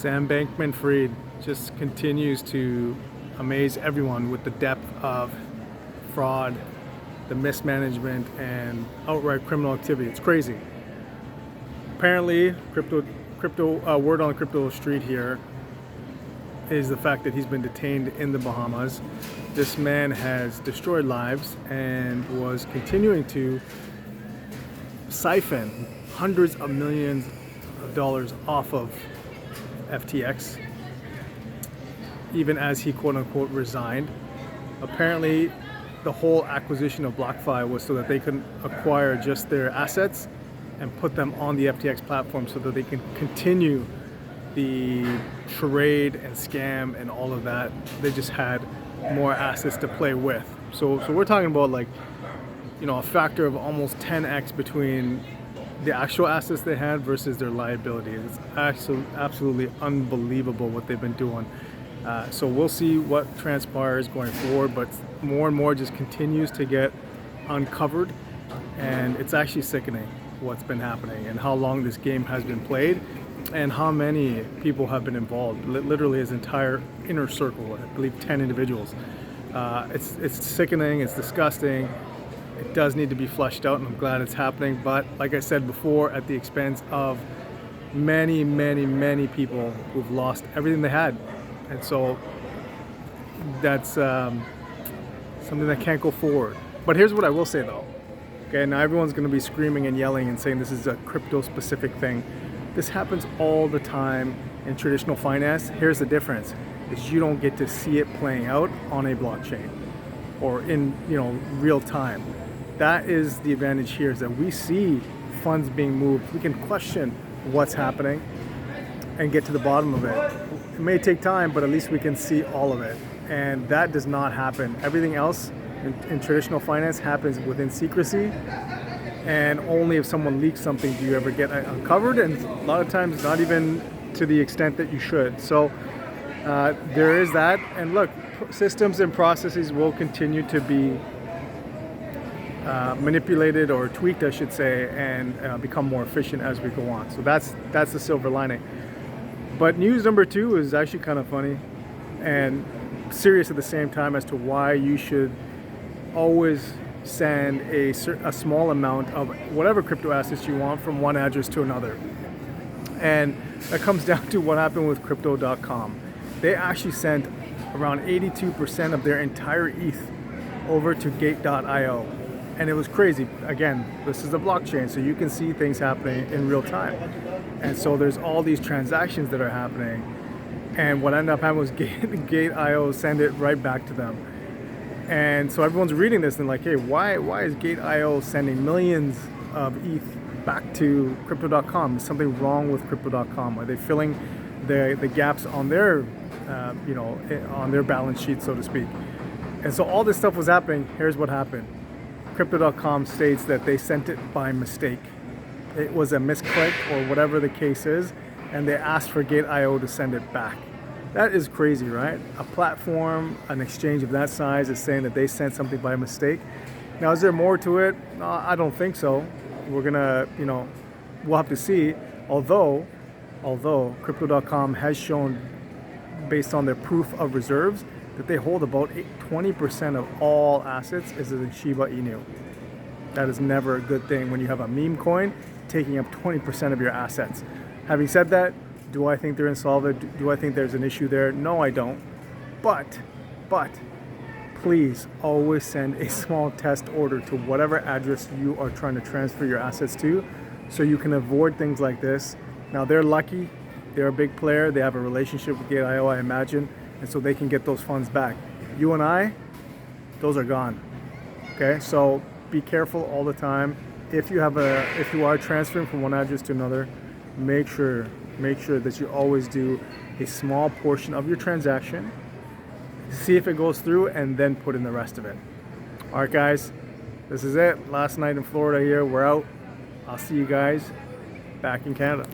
Sam-BankFRAUD just continues to amaze everyone with the depth of fraud, the mismanagement, and outright criminal activity. It's crazy. Apparently, word on the crypto street here is the fact that he's been detained in the Bahamas. This man has destroyed lives and was continuing to siphon hundreds of millions of dollars off of FTX, even as he quote-unquote resigned. Apparently, the whole acquisition of BlockFi was so that they could acquire just their assets and put them on the FTX platform so that they can continue the charade and scam and all of that. They just had more assets to play with. So we're talking about, like, a factor of almost 10x between the actual assets they had versus their liabilities. It's absolutely unbelievable what they've been doing. So we'll see what transpires going forward, but more and more just continues to get uncovered, and it's actually sickening what's been happening and how long this game has been played and how many people have been involved. Literally his entire inner circle, I believe 10 individuals. It's sickening, it's disgusting. It does need to be flushed out, and I'm glad it's happening, but like I said before, at the expense of many, many, many people who've lost everything they had. And so that's something that can't go forward. But here's what I will say though. Okay, now everyone's going to be screaming and yelling and saying this is a crypto-specific thing. This happens all the time in traditional finance. Here's the difference: is you don't get to see it playing out on a blockchain or in real time. That is the advantage here, is that we see funds being moved. We can question what's happening and get to the bottom of it. It may take time, but at least we can see all of it. And that does not happen. Everything else in traditional finance happens within secrecy, and only if someone leaks something do you ever get uncovered, and a lot of times not even to the extent that you should. So there is that. And look, systems and processes will continue to be manipulated or tweaked, I should say, and become more efficient as we go on. So that's the silver lining. But news number 2 is actually kind of funny and serious at the same time as to why you should always send a small amount of whatever crypto assets you want from one address to another. And that comes down to what happened with crypto.com. They actually sent around 82% of their entire ETH over to gate.io. And it was crazy. Again, this is a blockchain, so you can see things happening in real time. And so there's all these transactions that are happening. And what ended up happening was Gate.io send it right back to them. And so everyone's reading this and like, hey, why is Gate.io sending millions of ETH back to Crypto.com? Is something wrong with Crypto.com? Are they filling the gaps on their, on their balance sheet, so to speak? And so all this stuff was happening. Here's what happened. Crypto.com states that they sent it by mistake. It was a misclick or whatever the case is, and they asked for Gate.io to send it back. That is crazy, right? A platform, an exchange of that size is saying that they sent something by mistake. Now, is there more to it? I don't think so. We're gonna, we'll have to see. Although Crypto.com has shown, based on their proof of reserves, that they hold about 20% of all assets is in Shiba Inu. That is never a good thing when you have a meme coin taking up 20% of your assets. Having said that, do I think they're insolvent? Do I think there's an issue there? No, I don't. But please always send a small test order to whatever address you are trying to transfer your assets to, so you can avoid things like this. Now, they're lucky. They're a big player. They have a relationship with Gate.io, I imagine, and so they can get those funds back. You and I, those are gone. Okay, so be careful all the time. If you are transferring from one address to another, make sure that you always do a small portion of your transaction, see if it goes through, and then put in the rest of it. All right, guys, this is it. Last night in Florida here. We're out. I'll see you guys back in Canada.